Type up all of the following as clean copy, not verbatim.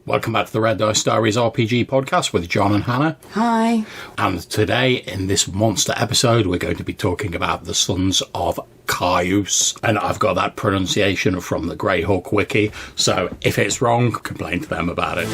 Welcome back to the Red Dice Diaries RPG podcast with John and Hannah. Hi. And today, in this monster episode, we're going to be talking about the Sons of Kyuss. And I've got that pronunciation from the Greyhawk Wiki, so if it's wrong, complain to them about it.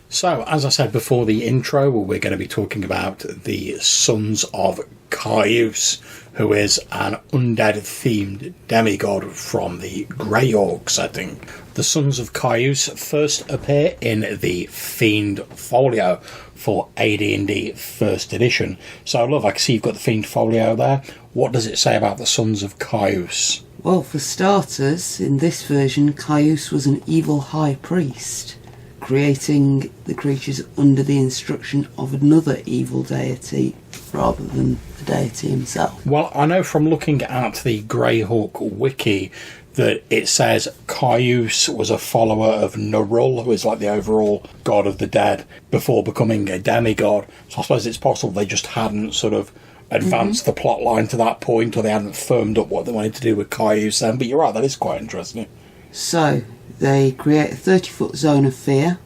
So, as I said before the intro, we're going to be talking about the Sons of Kyuss, who is an undead-themed demigod from the Greyhawk setting. The Sons of Kyuss first appear in the Fiend Folio for AD&D 1st edition. So, love, I can see you've got the Fiend Folio there. What does it say about the Sons of Kyuss? Well, for starters, in this version, Kyuss was an evil high priest, creating the creatures under the instruction of another evil deity rather than the deity himself. Well, I know from looking at the Greyhawk Wiki that it says Kyuss was a follower of Nerul, who is like the overall god of the dead, before becoming a demigod. So I suppose it's possible they just hadn't sort of advanced the plot line to that point, or they hadn't firmed up what they wanted to do with Kyuss then. But you're right, that is quite interesting. So, they create a 30-foot zone of fear.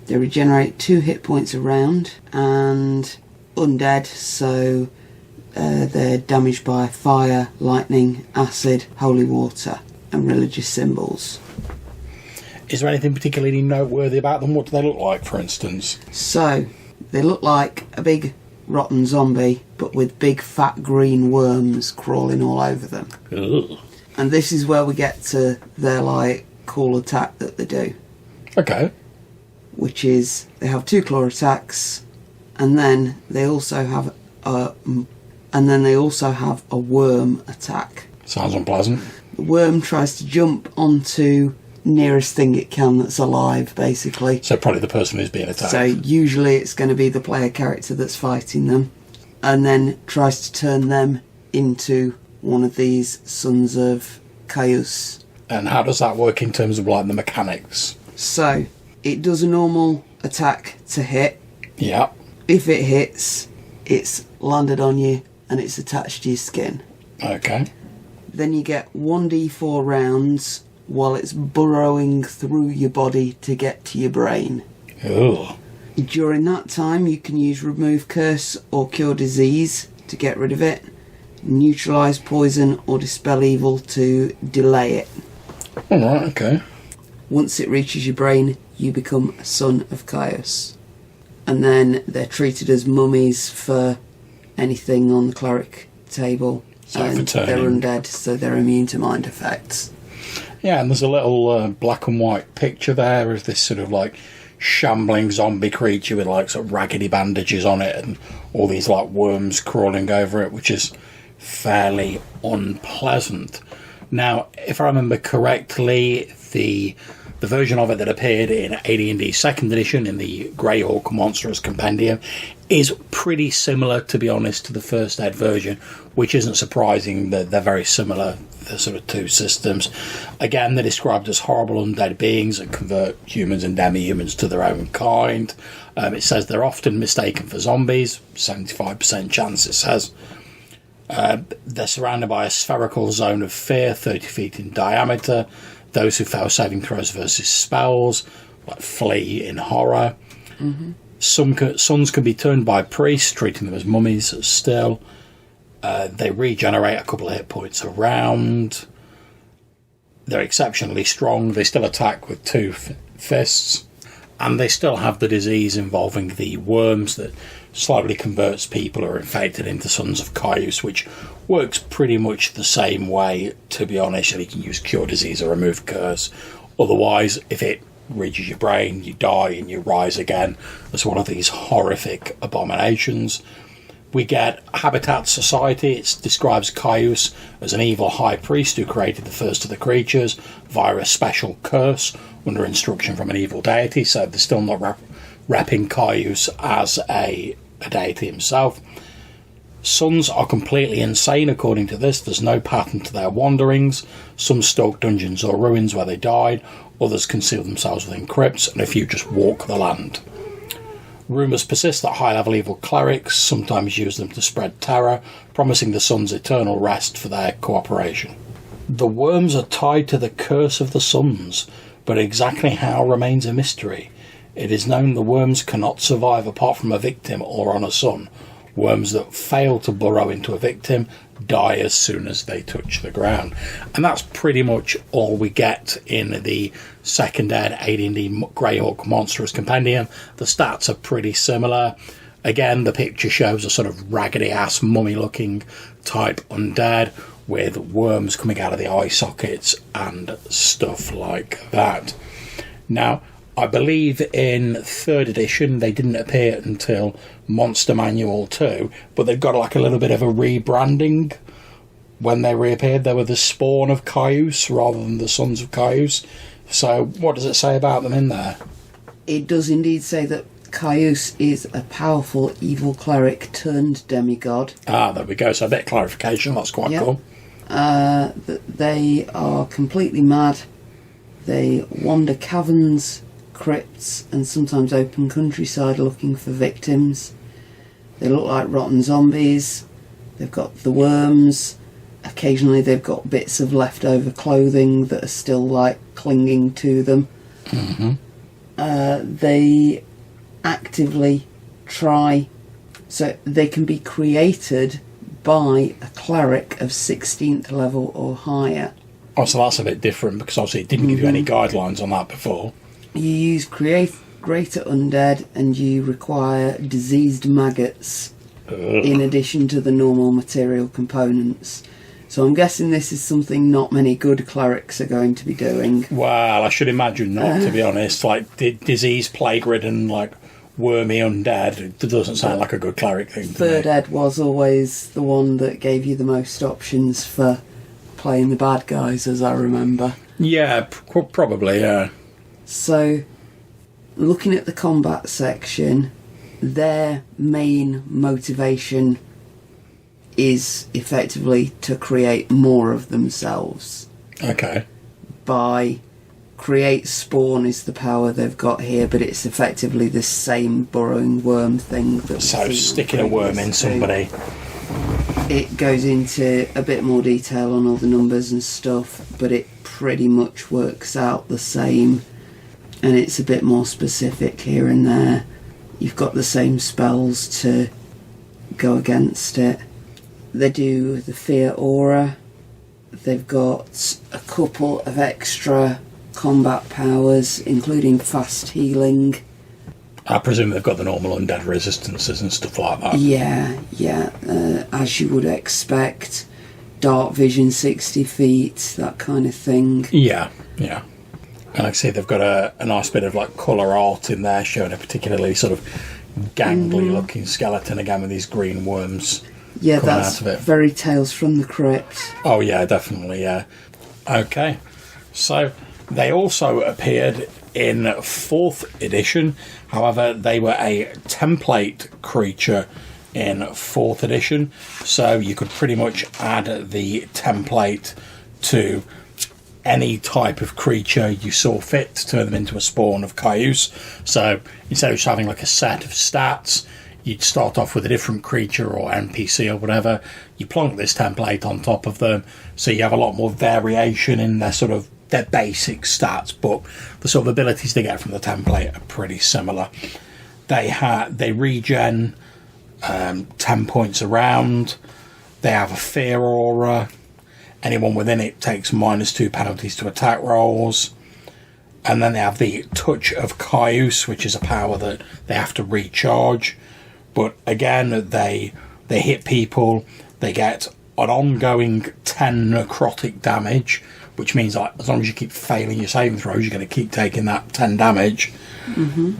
They regenerate 2 hit points a round, and undead, so they're damaged by fire, lightning, acid, holy water, and religious symbols. Is there anything particularly noteworthy about them? What do they look like, for instance? So, they look like a big rotten zombie, but with big fat green worms crawling all over them. Ugh. And this is where we get to their, cool attack that they do. Okay. Which is, they have 2 claw attacks, and then they also have a worm attack. Sounds unpleasant. The worm tries to jump onto nearest thing it can that's alive, basically. So probably the person who's being attacked. So usually it's going to be the player character that's fighting them, and then tries to turn them into one of these Sons of Kyuss. And how does that work in terms of the mechanics? So, it does a normal attack to hit. Yeah. If it hits, it's landed on you and it's attached to your skin. Okay. Then you get 1d4 rounds while it's burrowing through your body to get to your brain. Ugh. During that time, you can use Remove Curse or Cure Disease to get rid of it, Neutralise Poison or Dispel Evil to delay it. Alright, okay. Once it reaches your brain, you become a Son of Kyuss. And then they're treated as mummies for anything on the cleric table. So and for they're turning. undead, so they're immune to mind effects. Yeah, and there's a little black and white picture there of this sort of shambling zombie creature with sort of raggedy bandages on it and all these worms crawling over it, which is fairly unpleasant. Now, if I remember correctly, the version of it that appeared in AD&D 2nd edition in the Greyhawk Monstrous Compendium is pretty similar, to be honest, to the first ed version, which isn't surprising. That they're very similar, the sort of 2 systems. Again, they're described as horrible undead beings that convert humans and demi-humans to their own kind. It says they're often mistaken for zombies, 75% chance it says. They're surrounded by a spherical zone of fear, 30 feet in diameter. Those who fail saving throws versus spells, flee in horror. Mm-hmm. Some sons can be turned by priests, treating them as mummies still. They regenerate a couple of hit points a round. They're exceptionally strong. They still attack with 2 fists. And they still have the disease involving the worms that slowly converts people who are infected into Sons of Kyuss, which works pretty much the same way, to be honest. You can use Cure Disease or Remove Curse. Otherwise, if it reaches your brain, you die and you rise again as one of these horrific abominations. We get Habitat Society. It describes Kyuss as an evil high priest who created the first of the creatures via a special curse under instruction from an evil deity, so they're still not repping Kyuss as a deity himself. Sons are completely insane according to this. There's no pattern to their wanderings. Some stalk dungeons or ruins where they died, others conceal themselves within crypts, and a few just walk the land. Rumours persist that high-level evil clerics sometimes use them to spread terror, promising the Suns eternal rest for their cooperation. The worms are tied to the curse of the Suns, but exactly how remains a mystery. It is known the worms cannot survive apart from a victim or on a sun. Worms that fail to burrow into a victim die as soon as they touch the ground. And that's pretty much all we get in the second ed AD&D Greyhawk Monstrous Compendium. The stats are pretty similar. Again, the picture shows a sort of raggedy-ass, mummy-looking type undead with worms coming out of the eye sockets and stuff like that. Now, I believe in 3rd edition they didn't appear until Monster Manual 2, but they've got like a little bit of a rebranding. When they reappeared, they were the spawn of Kyuss rather than the sons of Kyuss. So what does it say about them in there? It does indeed say that Kyuss is a powerful evil cleric turned demigod. Ah, there we go. So a bit of clarification. That's quite cool. They are completely mad. They wander caverns, crypts, and sometimes open countryside looking for victims. They look like rotten zombies. They've got the worms. Occasionally they've got bits of leftover clothing that are still like clinging to them. Mm-hmm. They actively try, so they can be created by a cleric of 16th level or higher. Oh, so that's a bit different because obviously it didn't give you any guidelines on that before. You use greater undead and you require diseased maggots in addition to the normal material components. So I'm guessing this is something not many good clerics are going to be doing. Well, I should imagine not, to be honest. Like, disease, plague-ridden, like, wormy undead, it doesn't sound like a good cleric thing to Third me. Ed was always the one that gave you the most options for playing the bad guys, as I remember. Yeah, probably, yeah. So, looking at the combat section, their main motivation is effectively to create more of themselves. Okay. By create spawn is the power they've got here, but it's effectively the same burrowing worm thing. That So sticking a worm in somebody. It goes into a bit more detail on all the numbers and stuff, but it pretty much works out the same, and it's a bit more specific here and there. You've got the same spells to go against it. They do the fear aura. They've got a couple of extra combat powers, including fast healing. I presume they've got the normal undead resistances and stuff like that. Yeah. As you would expect. Dark vision 60 feet, that kind of thing. Yeah. And like I say, they've got a nice bit of like colour art in there showing a particularly sort of gangly looking skeleton again with these green worms. Yeah, that's very Tales from the Crypt. Oh yeah, definitely, yeah. Okay, so they also appeared in 4th edition. However, they were a template creature in 4th edition, so you could pretty much add the template to any type of creature you saw fit to turn them into a spawn of Kyuss. So instead of just having like a set of stats, you'd start off with a different creature or NPC or whatever. You plonk this template on top of them, so you have a lot more variation in their basic stats, but the sort of abilities they get from the template are pretty similar. They regen 10 points around. They have a fear aura. Anyone within it takes -2 penalties to attack rolls. And then they have the Touch of Kyuss, which is a power that they have to recharge. But again, they hit people. They get an ongoing 10 necrotic damage, which means like, as long as you keep failing your saving throws, you're going to keep taking that 10 damage. Mm-hmm.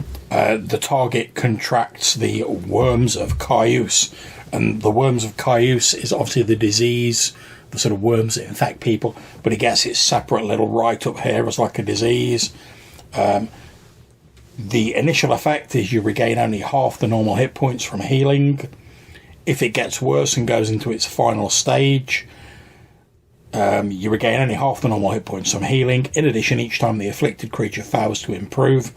The target contracts the Worms of Kyuss. And the Worms of Kyuss is obviously the disease, the sort of worms that infect people, but it gets its separate little right up here as like a disease. The initial effect is you regain only half the normal hit points from healing. If it gets worse and goes into its final stage, you regain only half the normal hit points from healing. In addition, each time the afflicted creature fails to improve,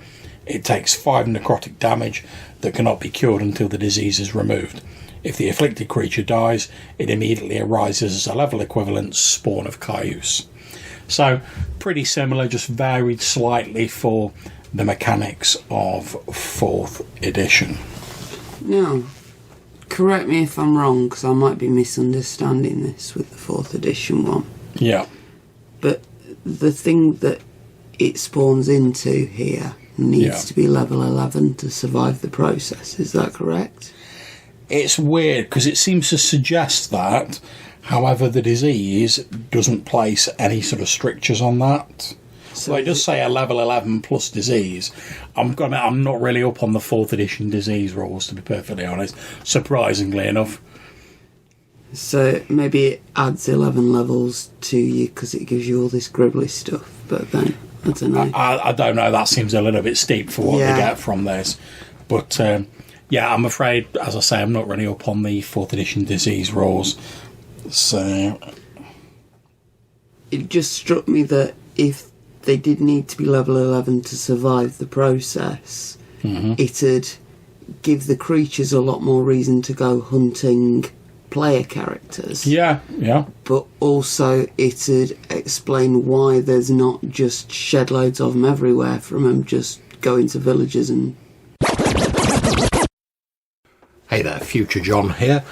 It takes 5 necrotic damage that cannot be cured until the disease is removed. If the afflicted creature dies, it immediately arises as a level equivalent spawn of Kyuss. So, pretty similar, just varied slightly for the mechanics of 4th edition. Now, correct me if I'm wrong, because I might be misunderstanding this with the 4th edition one. Yeah. But the thing that it spawns into here needs to be level 11 to survive the process. Is that correct? It's weird because it seems to suggest that, however, the disease doesn't place any sort of strictures on that. So it does say a level 11 plus disease. I'm not really up on the 4th edition disease rules, to be perfectly honest, surprisingly enough. So maybe it adds 11 levels to you because it gives you all this gribbly stuff, but then, I don't know. I don't know, that seems a little bit steep for what they get from this. But, yeah, I'm afraid, as I say, I'm not really up on the 4th edition disease rules. So it just struck me that if they did need to be level 11 to survive the process, it'd give the creatures a lot more reason to go hunting player characters. Yeah. But also it'd explain why there's not just shed loads of them everywhere from them just going to villages and... Hey there, Future John here.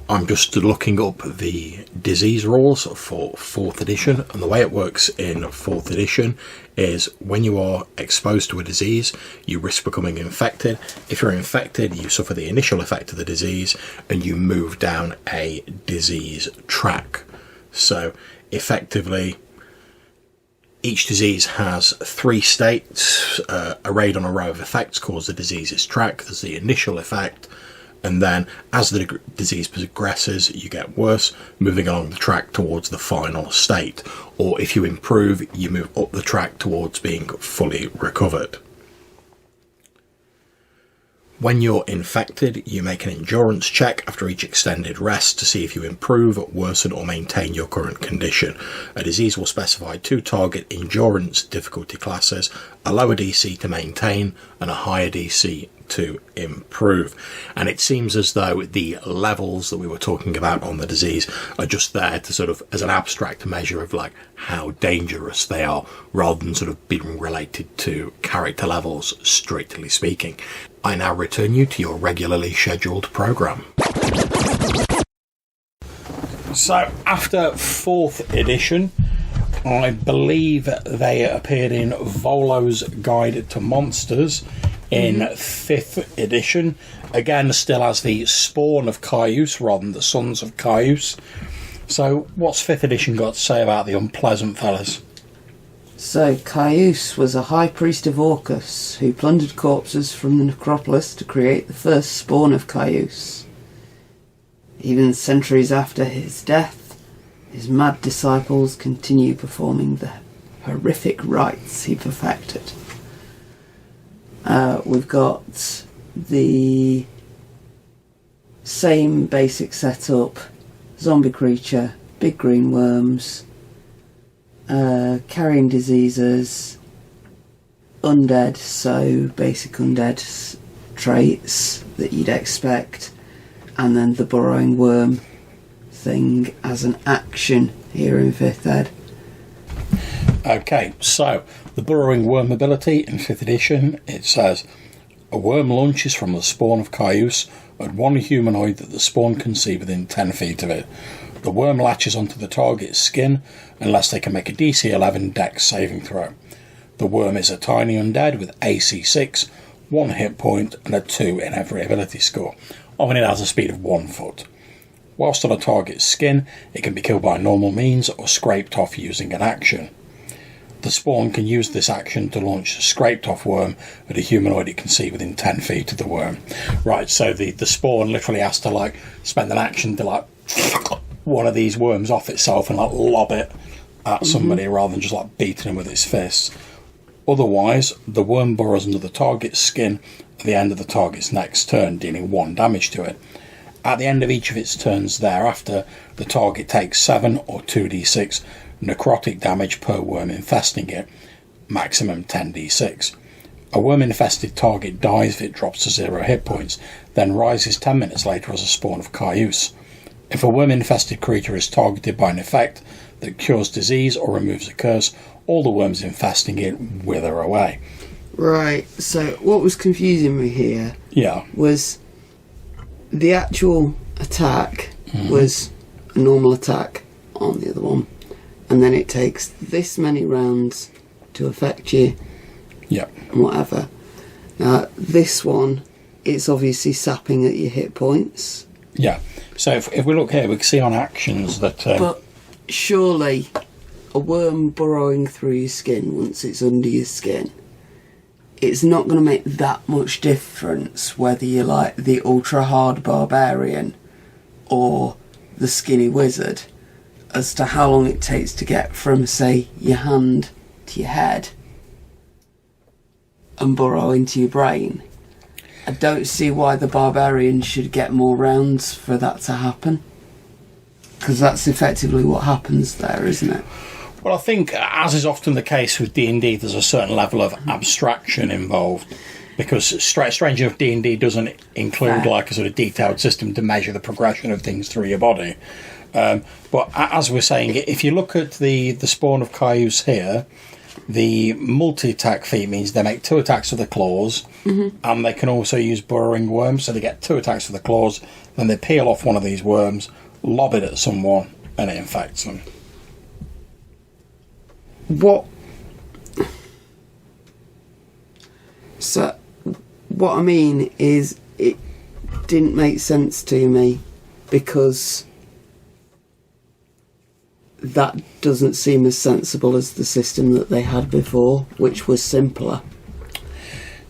I'm just looking up the disease rules for 4th edition, and the way it works in 4th edition is when you are exposed to a disease, you risk becoming infected. If you're infected, you suffer the initial effect of the disease, and you move down a disease track. So, effectively, each disease has 3 states arrayed on a row of effects called the disease's track. There's the initial effect, and then as the disease progresses, you get worse, moving along the track towards the final state. Or if you improve, you move up the track towards being fully recovered. When you're infected, you make an endurance check after each extended rest to see if you improve, worsen or maintain your current condition. A disease will specify 2 target endurance difficulty classes, a lower DC to maintain and a higher DC to improve. And it seems as though the levels that we were talking about on the disease are just there to sort of as an abstract measure of like how dangerous they are, rather than sort of being related to character levels, strictly speaking. I now return you to your regularly scheduled programme. So after 4th edition, I believe they appeared in Volo's Guide to Monsters in 5th edition. Again, still as the spawn of Kyuss rather than the sons of Kyuss. So what's 5th edition got to say about the unpleasant fellas? So, Kyuss was a high priest of Orcus who plundered corpses from the necropolis to create the first spawn of Kyuss. Even centuries after his death, his mad disciples continue performing the horrific rites he perfected. We've got the same basic setup: zombie creature, big green worms, carrying diseases, undead, so basic undead traits that you'd expect, and then the burrowing worm thing as an action here in 5th ed. Okay, so the burrowing worm ability in 5th edition, it says a worm launches from the spawn of Kyuss at one humanoid that the spawn can see within 10 feet of it. The worm latches onto the target's skin unless they can make a DC 11 Dex saving throw. The worm is a tiny undead with AC 6, 1 hit point and a 2 in every ability score. Often it has a speed of 1 foot. Whilst on a target's skin, it can be killed by normal means or scraped off using an action. The spawn can use this action to launch a scraped off worm at a humanoid it can see within 10 feet of the worm. Right, so the spawn literally has to like spend an action to like one of these worms off itself and like lob it at somebody rather than just like beating him with its fists. Otherwise, the worm burrows under the target's skin at the end of the target's next turn, dealing 1 damage to it. At the end of each of its turns thereafter, the target takes 7 or 2d6 necrotic damage per worm infesting it, maximum 10d6. A worm-infested target dies if it drops to 0 hit points, then rises 10 minutes later as a spawn of Kyuss. If a worm-infested creature is targeted by an effect that cures disease or removes a curse, all the worms infesting it wither away. Right, so what was confusing me here was the actual attack was a normal attack on the other one, and then it takes this many rounds to affect you, and whatever. Now, this one, it's obviously sapping at your hit points. Yeah, so if we look here, we can see on actions that... but surely a worm burrowing through your skin once it's under your skin, it's not going to make that much difference whether you're like the ultra hard barbarian or the skinny wizard as to how long it takes to get from, say, your hand to your head and burrow into your brain. I don't see why the barbarian should get more rounds for that to happen, because that's effectively what happens there, isn't it? Well, I think, as is often the case with D&D, there's a certain level of abstraction involved, because strangely enough, D&D doesn't include like a sort of detailed system to measure the progression of things through your body. But as we're saying, if you look at the spawn of Kyuss here, the multi-attack feat means they make 2 attacks with the claws, and they can also use burrowing worms, so they get 2 attacks with the claws, then they peel off one of these worms, lob it at someone, and it infects them. So, what I mean is, it didn't make sense to me, because that doesn't seem as sensible as the system that they had before, which was simpler.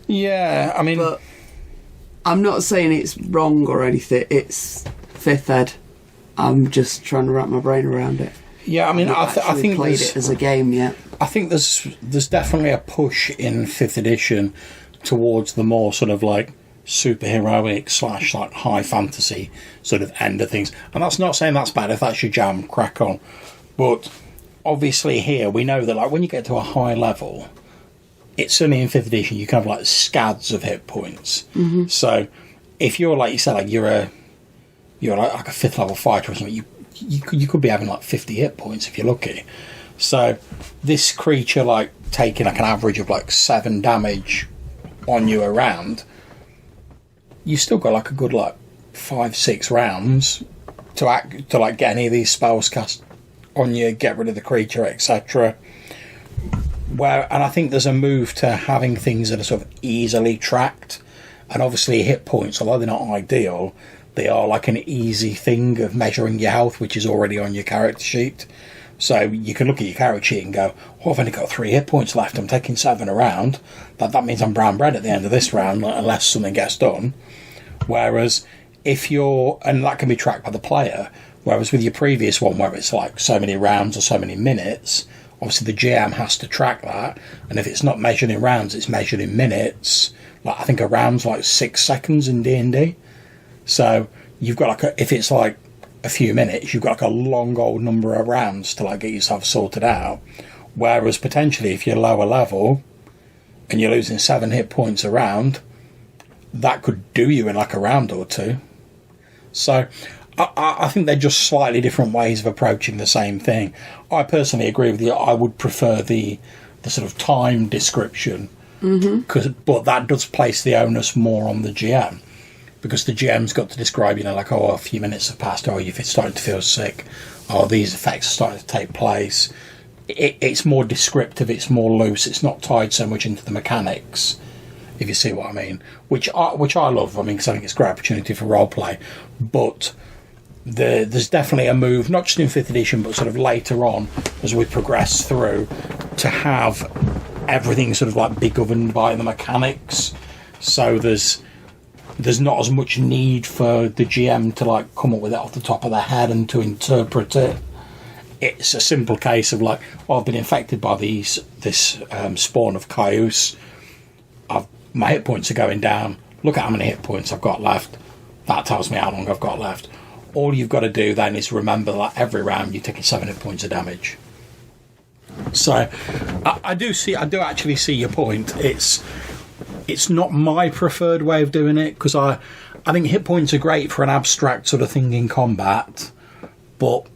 Yeah, I mean... But I'm not saying it's wrong or anything, it's 5th ed. I'm just trying to wrap my brain around it. Yeah, I mean, I think played it as a game yet. I think there's definitely a push in 5th edition towards the more sort of like superheroic / like high fantasy sort of end of things. And that's not saying that's bad. If that's your jam, crack on. But obviously here we know that like when you get to a high level, it's certainly in 5th edition you can have like scads of hit points. So if you're like you said, like you're like a 5th level fighter or something, you could be having like 50 hit points if you're lucky. So this creature like taking like an average of like 7 damage on you a round, you still got like a good like 5-6 rounds to like get any of these spells cast on you, get rid of the creature, etc. And I think there's a move to having things that are sort of easily tracked, and obviously hit points, although they're not ideal, they are like an easy thing of measuring your health, which is already on your character sheet. So you can look at your character sheet and go, oh, I've only got 3 hit points left, I'm taking 7 around. That means I'm brown bread at the end of this round, unless something gets done. Whereas and that can be tracked by the player, whereas with your previous one, where it's like so many rounds or so many minutes, obviously the GM has to track that, and if it's not measured in rounds, it's measured in minutes. Like I think a round's like 6 seconds in D&D. So you've got like if it's like a few minutes, you've got like a long old number of rounds to like get yourself sorted out. Whereas potentially if you're lower level and you're losing 7 hit points a round, that could do you in like a round or 2. So I think they're just slightly different ways of approaching the same thing. I personally agree with you. I would prefer the sort of time description, but that does place the onus more on the GM. Because the GM's got to describe, like, a few minutes have passed, you're starting to feel sick, these effects are starting to take place. It's more descriptive, it's more loose, it's not tied so much into the mechanics, if you see what I mean. Which I love, because I think it's a great opportunity for roleplay. But there's definitely a move, not just in 5th edition, but sort of later on, as we progress through, to have everything sort of like be governed by the mechanics. So there's not as much need for the GM to like come up with it off the top of their head and to interpret it. It's a simple case of like, I've been infected by this spawn of Kyuss. My hit points are going down. Look at how many hit points I've got left. That tells me how long I've got left. All you've got to do then is remember that every round you're taking 7 hit points of damage. So I do actually see your point. It's It's not my preferred way of doing it, because I think hit points are great for an abstract sort of thing in combat, but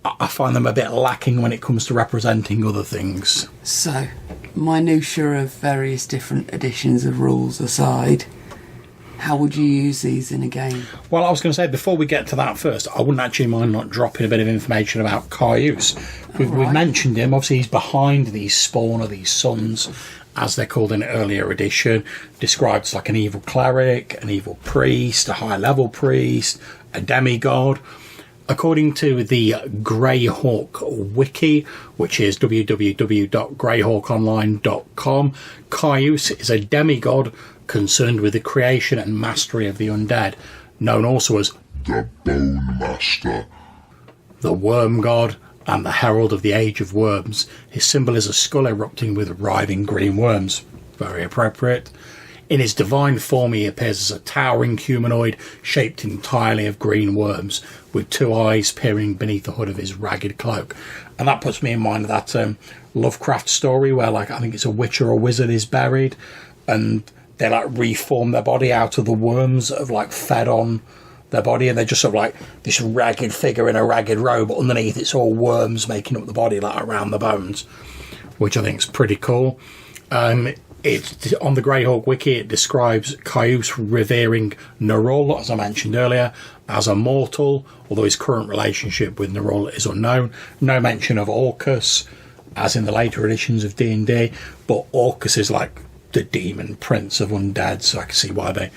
I find them a bit lacking when it comes to representing other things. So, minutiae of various different editions of rules aside, how would you use these in a game? Well, I was going to say, before we get to that first, I wouldn't actually mind not dropping a bit of information about Kyuss. We've mentioned him. Obviously, he's behind these spawn, or these sons, as they're called in an earlier edition. Described as like an evil cleric, an evil priest, a high-level priest, a demigod. According to the Greyhawk wiki, which is www.greyhawkonline.com, Kyuss is a demigod concerned with the creation and mastery of the undead, known also as the Bone Master, the Worm God, and the Herald of the Age of Worms. His symbol is a skull erupting with writhing green worms. Very appropriate. In his divine form, he appears as a towering humanoid shaped entirely of green worms, with two eyes peering beneath the hood of his ragged cloak. And that puts me in mind of that Lovecraft story where, like, I think it's a witch or a wizard is buried, and they, like, reform their body out of the worms that have, like, fed on their body, and they're just sort of like this ragged figure in a ragged robe, but underneath it's all worms making up the body, like, around the bones, which I think is pretty cool. It's on the Greyhawk wiki. It describes Kyuss revering Nerul, as I mentioned earlier, as a mortal, although his current relationship with Nerul is unknown. No mention of Orcus, as in the later editions of D&D, but Orcus is like the demon prince of undead, so I can see why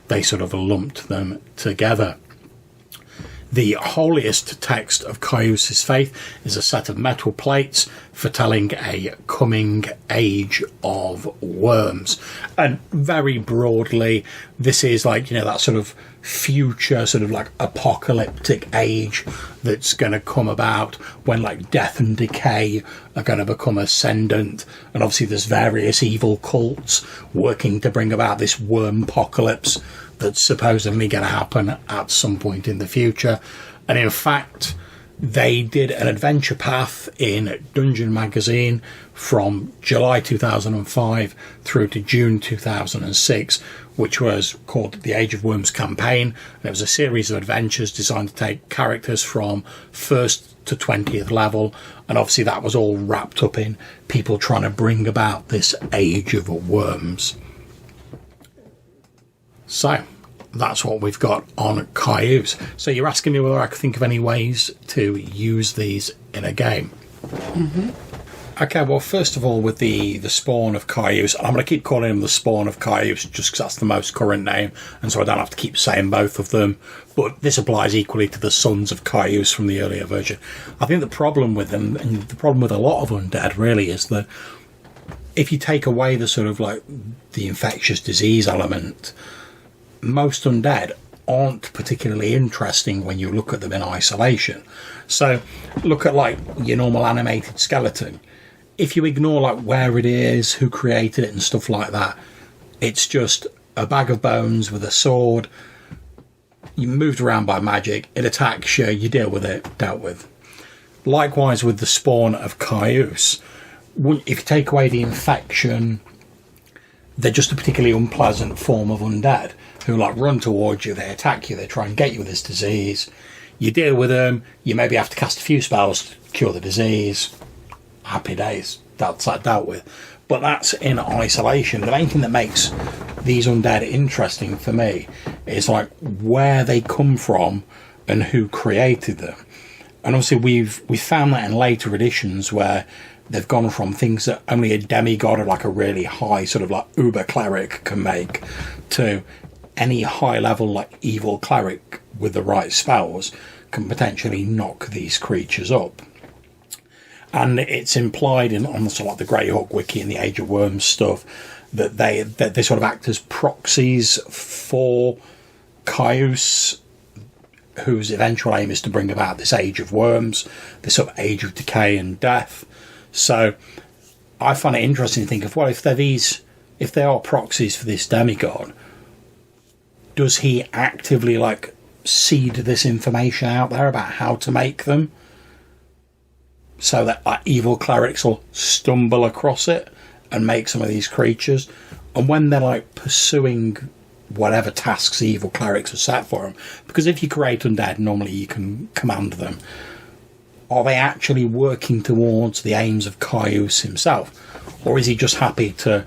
they sort of lumped them together. The holiest text of Kyuss' faith is a set of metal plates foretelling a coming age of worms. And very broadly, this is like, you know, that sort of future sort of like apocalyptic age that's going to come about when, like, death and decay are going to become ascendant. And obviously there's various evil cults working to bring about this worm apocalypse that's supposedly going to happen at some point in the future. And in fact, they did an adventure path in Dungeon Magazine from July 2005 through to June 2006, which was called the Age of Worms campaign. And it was a series of adventures designed to take characters from 1st to 20th level, and obviously that was all wrapped up in people trying to bring about this Age of Worms. So that's what we've got on Kyuss. So you're asking me whether I could think of any ways to use these in a game. Mm-hmm. Okay, well, first of all, with the spawn of Kyuss, I'm going to keep calling him the spawn of Kyuss just because that's the most current name, and so I don't have to keep saying both of them. But this applies equally to the sons of Kyuss from the earlier version. I think the problem with them, and the problem with a lot of undead really, is that if you take away the sort of like the infectious disease element, most undead aren't particularly interesting when you look at them in isolation. So look at like your normal animated skeleton. If you ignore like where it is, who created it and stuff like that, it's just a bag of bones with a sword. You moved around by magic, it attacks you, you deal with it, dealt with. Likewise with the spawn of Kyuss. If you take away the infection, they're just a particularly unpleasant form of undead who like run towards you, they attack you, they try and get you with this disease. You deal with them, you maybe have to cast a few spells to cure the disease. Happy days, that's that dealt with. But that's in isolation. The main thing that makes these undead interesting for me is like where they come from and who created them. And obviously we've found that in later editions where they've gone from things that only a demigod or like a really high sort of like uber cleric can make to any high level like evil cleric with the right spells can potentially knock these creatures up. And it's implied in on sort of like the Greyhawk wiki and the Age of Worms stuff that they sort of act as proxies for Kyuss, whose eventual aim is to bring about this Age of Worms, this sort of Age of Decay and Death. So I find it interesting to think of, well, if they are proxies for this demigod, does he actively like seed this information out there about how to make them so that like evil clerics will stumble across it and make some of these creatures? And when they're like pursuing whatever tasks evil clerics are set for them, because if you create undead, normally you can command them. Are they actually working towards the aims of Kyuss himself? Or is he just happy to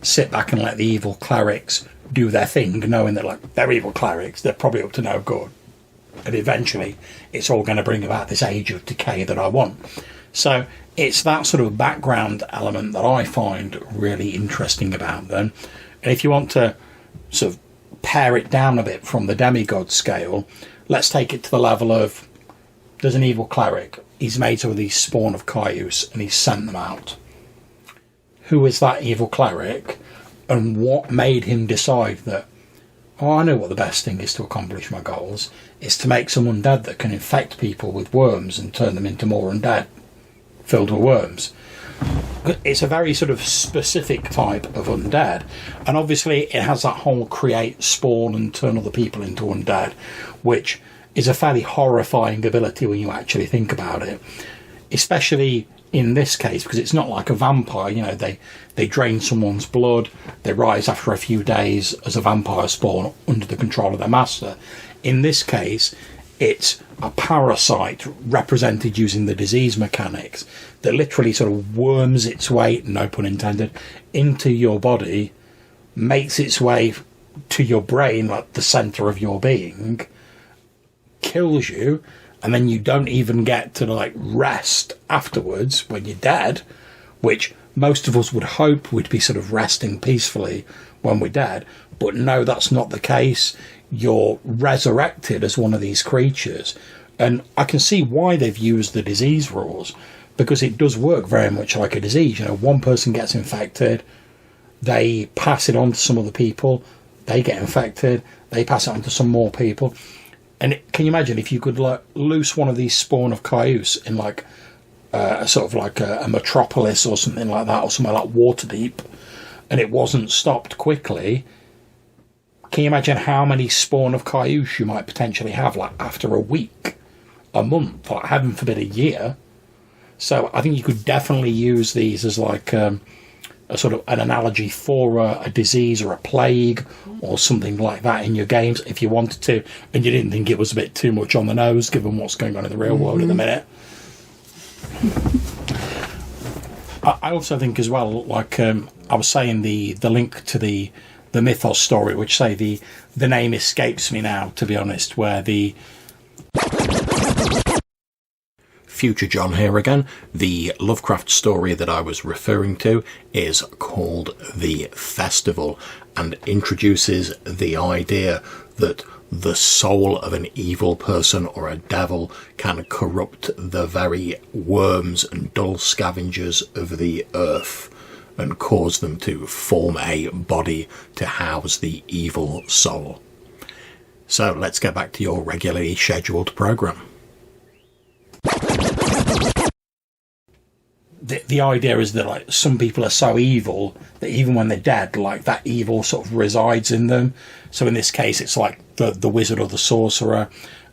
sit back and let the evil clerics do their thing, knowing that like they're evil clerics, they're probably up to no good, and eventually it's all going to bring about this age of decay that I want. So it's that sort of background element that I find really interesting about them. And if you want to sort of pare it down a bit from the demigod scale, let's take it to the level of, there's an evil cleric, he's made some of these spawn of Kyuss and he's sent them out. Who is that evil cleric, and what made him decide that, oh, I know what the best thing is to accomplish my goals, is to make some undead that can infect people with worms and turn them into more undead filled with worms. It's a very sort of specific type of undead, and obviously it has that whole create, spawn and turn other people into undead, which is a fairly horrifying ability when you actually think about it, especially in this case, because it's not like a vampire. You know, they drain someone's blood, they rise after a few days as a vampire spawn under the control of their master. In this case, it's a parasite represented using the disease mechanics that literally sort of worms its way, no pun intended, into your body, makes its way to your brain, like the centre of your being, kills you, and then you don't even get to like rest afterwards when you're dead, which most of us would hope we'd be sort of resting peacefully when we're dead. But no, that's not the case. You're resurrected as one of these creatures. And I can see why they've used the disease rules, because it does work very much like a disease. You know, one person gets infected, they pass it on to some other people, they get infected, they pass it on to some more people. And can you imagine if you could like loose one of these spawn of Kyuss in like sort of like a metropolis or something like that, or somewhere like Waterdeep, and it wasn't stopped quickly? Can you imagine how many spawn of Kyuss you might potentially have like after a week, a month, like heaven forbid a year? So I think you could definitely use these as like a sort of an analogy for a disease or a plague or something like that in your games if you wanted to, and you didn't think it was a bit too much on the nose given what's going on in the real world at the minute. I also think as well, like I was saying, the link to the Mythos story, which say the name escapes me now, to be honest, where the Future John here again. The Lovecraft story that I was referring to is called The Festival, and introduces the idea that the soul of an evil person or a devil can corrupt the very worms and dull scavengers of the earth and cause them to form a body to house the evil soul. So let's get back to your regularly scheduled programme. The idea is that like some people are so evil that even when they're dead, like that evil sort of resides in them. So in this case, it's like the wizard or the sorcerer,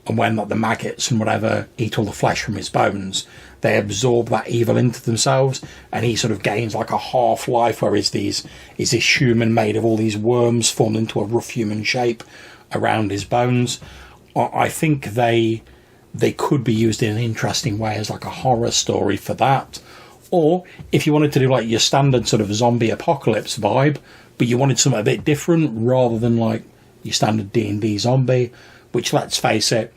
and when like the maggots and whatever eat all the flesh from his bones, they absorb that evil into themselves, and he sort of gains like a half life, where is this human made of all these worms formed into a rough human shape around his bones. I think they could be used in an interesting way as like a horror story for that. Or if you wanted to do like your standard sort of zombie apocalypse vibe, but you wanted something a bit different rather than like your standard D&D zombie, which, let's face it,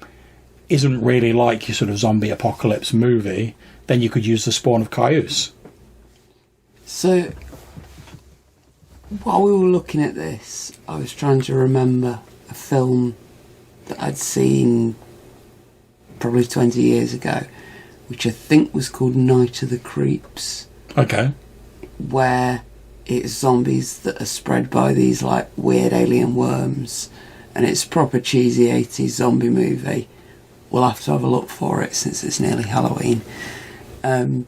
isn't really like your sort of zombie apocalypse movie, then you could use the spawn of Kyuss. So, while we were looking at this, I was trying to remember a film that I'd seen probably 20 years ago, which I think was called Night of the Creeps. Okay. Where it's zombies that are spread by these like weird alien worms, and it's a proper cheesy 80s zombie movie. We'll have to have a look for it since it's nearly Halloween. One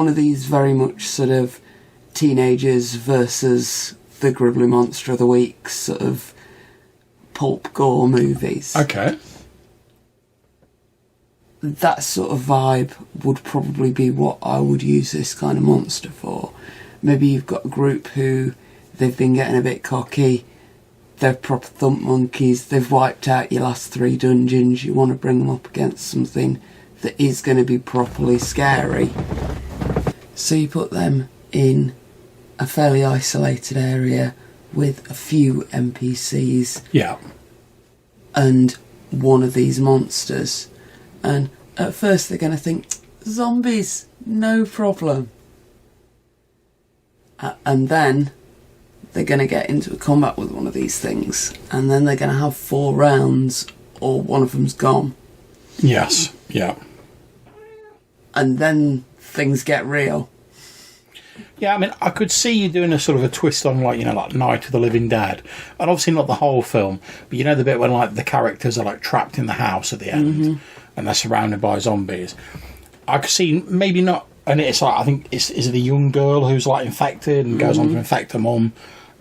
of these very much sort of teenagers versus the Gribbly Monster of the Week sort of pulp gore movies. Okay. That sort of vibe would probably be what I would use this kind of monster for. maybe you've got a group who they've been getting a bit cocky, they're proper thump monkeys, they've wiped out your last 3 dungeons, you want to bring them up against something that is going to be properly scary. So you put them in a fairly isolated area with a few NPCs. Yeah. And one of these monsters. And at first they're going to think, zombies, no problem. And then they're going to get into a combat with one of these things. And then they're going to have 4 rounds or one of them's gone. Yes, yeah. And then things get real. Yeah, I mean, I could see you doing a sort of a twist on, like, like Night of the Living Dead. And obviously not the whole film, but the bit when, like, the characters are, like, trapped in the house at the end and they're surrounded by zombies. I could see maybe not, and it's like, I think, is it a young girl who's, like, infected and goes on to infect her mum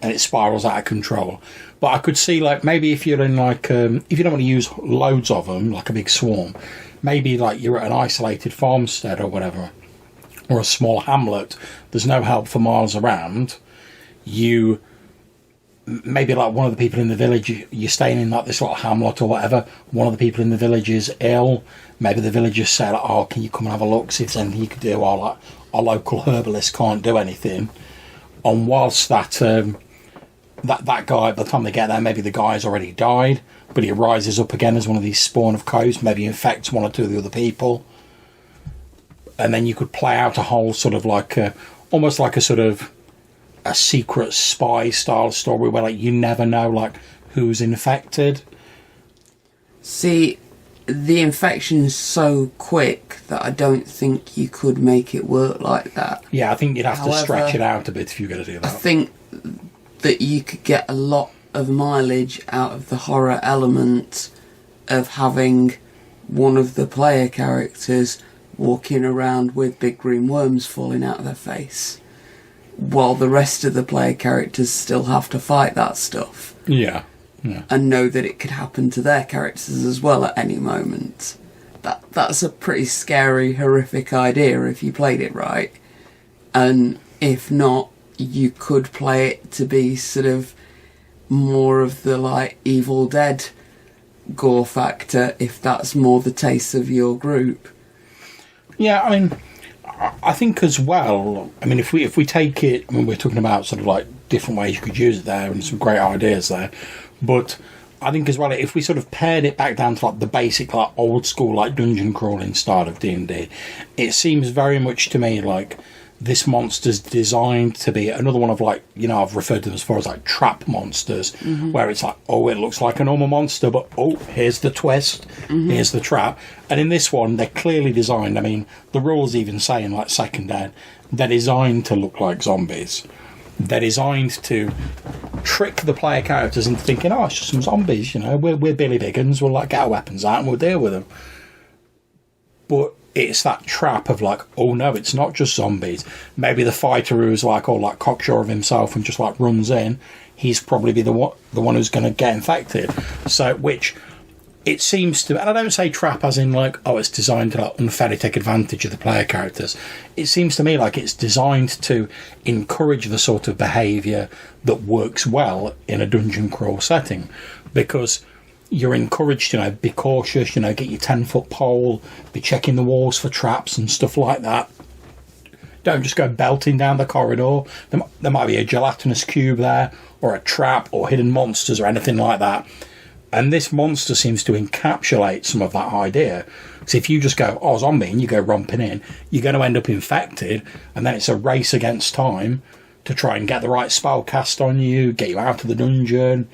and it spirals out of control. But I could see, like, maybe if you're in, like, if you don't want to use loads of them, like a big swarm, maybe, like, you're at an isolated farmstead or whatever, or a small hamlet, there's no help for miles around, you maybe, like, one of the people in the village, you're staying in, like, this little hamlet or whatever, one of the people in the village is ill, maybe the villagers say, like, oh, can you come and have a look, see if there's anything you could do, or, like, our local herbalist can't do anything. And whilst that guy, by the time they get there, maybe the guy's already died, but he rises up again as one of these spawn of crows, maybe infects 1 or 2 of the other people. And then you could play out a whole sort of like almost like a sort of a secret spy style story where, like, you never know, like, who's infected. See, the infection's so quick that I don't think you could make it work like that. Yeah, I think you'd have to stretch it out a bit if you're going to do that. I think that you could get a lot of mileage out of the horror element of having one of the player characters walking around with big green worms falling out of their face, while the rest of the player characters still have to fight that stuff. Yeah. And know that it could happen to their characters as well at any moment. That's a pretty scary, horrific idea if you played it right. And if not, you could play it to be sort of more of the, like, Evil Dead gore factor, if that's more the taste of your group. Yeah, I mean, I think as well, I mean, if we take it, I mean, we're talking about sort of like different ways you could use it there and some great ideas there, but I think as well, if we sort of pared it back down to, like, the basic, like, old school, like, dungeon crawling style of D&D, it seems very much to me like this monster's designed to be another one of, like, I've referred to them as far as, like, trap monsters, where it's like, oh, it looks like a normal monster, but, oh, here's the twist, here's the trap. And in this one, they're clearly designed, I mean, the rules even say in, like, Second Ed, they're designed to look like zombies. They're designed to trick the player characters into thinking, oh, it's just some zombies, we're Billy Biggins, we'll, like, get our weapons out and we'll deal with them. But it's that trap of, like, oh no, it's not just zombies. Maybe the fighter who's, like, all, like, cocksure of himself and just, like, runs in, he's probably the one who's going to get infected. So, which it seems to, and I don't say trap as in, like, oh, it's designed to, like, unfairly take advantage of the player characters. It seems to me like it's designed to encourage the sort of behaviour that works well in a dungeon crawl setting, because you're encouraged, be cautious, get your 10-foot pole, be checking the walls for traps and stuff like that. Don't just go belting down the corridor. There might be a gelatinous cube there, or a trap, or hidden monsters, or anything like that. And this monster seems to encapsulate some of that idea. So if you just go, oh, zombie, and you go romping in, you're going to end up infected, and then it's a race against time to try and get the right spell cast on you, get you out of the dungeon,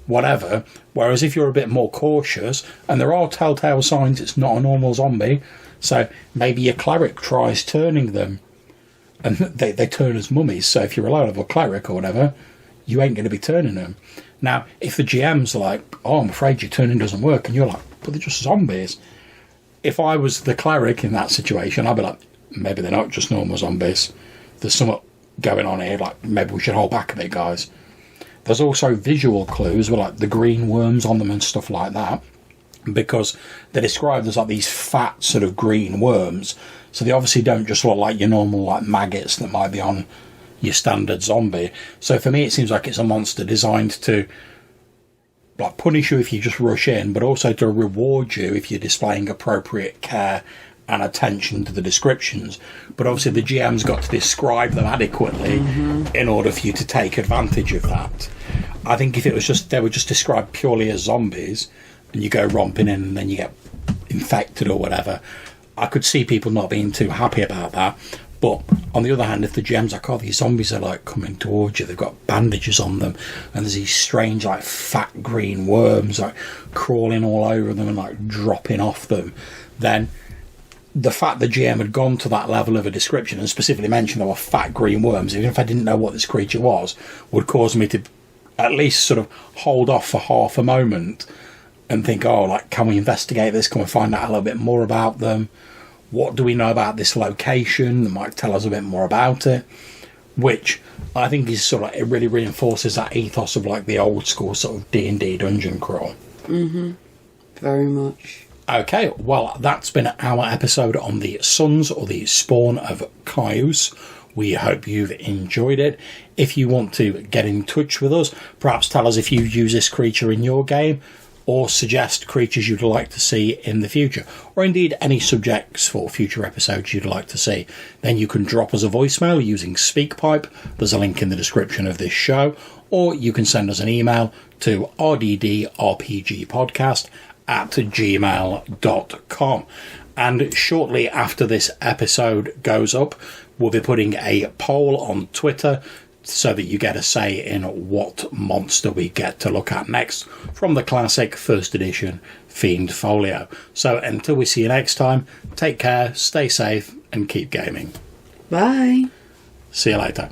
whatever. Whereas if you're a bit more cautious, and there are telltale signs it's not a normal zombie, so maybe your cleric tries turning them, and they turn as mummies, so if you're a low-level cleric or whatever, you ain't going to be turning them. Now, if the GM's like, oh, I'm afraid your turning doesn't work, and you're like, but they're just zombies. If I was the cleric in that situation, I'd be like, maybe they're not just normal zombies. There's something going on here, like, maybe we should hold back a bit, guys. There's also visual clues with, like, the green worms on them and stuff like that, because they're described as, like, these fat sort of green worms, so they obviously don't just look like your normal, like, maggots that might be on, your standard zombie. So for me, it seems like it's a monster designed to like punish you if you just rush in, but also to reward you if you're displaying appropriate care and attention to the descriptions. But obviously the GM's got to describe them adequately in order for you to take advantage of that. I think if it was just, they were just described purely as zombies and you go romping in and then you get infected or whatever, I could see people not being too happy about that. But on the other hand, if the GM's like, oh, these zombies are like coming towards you, they've got bandages on them, and there's these strange like fat green worms like crawling all over them and like dropping off them, then the fact the GM had gone to that level of a description and specifically mentioned there were fat green worms, even if I didn't know what this creature was, would cause me to at least sort of hold off for half a moment and think, oh, like, can we investigate this? Can we find out a little bit more about them? What do we know about this location that might tell us a bit more about it? Which I think is sort of like, it really reinforces that ethos of like the old school sort of D&D dungeon crawl. Very much. Okay, well, that's been our episode on the Sons or the Spawn of Kyuss. We hope you've enjoyed it. If you want to get in touch with us, perhaps tell us if you use this creature in your game, or suggest creatures you'd like to see in the future, or indeed any subjects for future episodes you'd like to see, then you can drop us a voicemail using SpeakPipe. There's a link in the description of this show, or you can send us an email to rddrpgpodcast@gmail.com. And shortly after this episode goes up, we'll be putting a poll on Twitter so that you get a say in what monster we get to look at next from the classic first edition Fiend Folio. So until we see you next time, take care, stay safe, and keep gaming. Bye. See you later.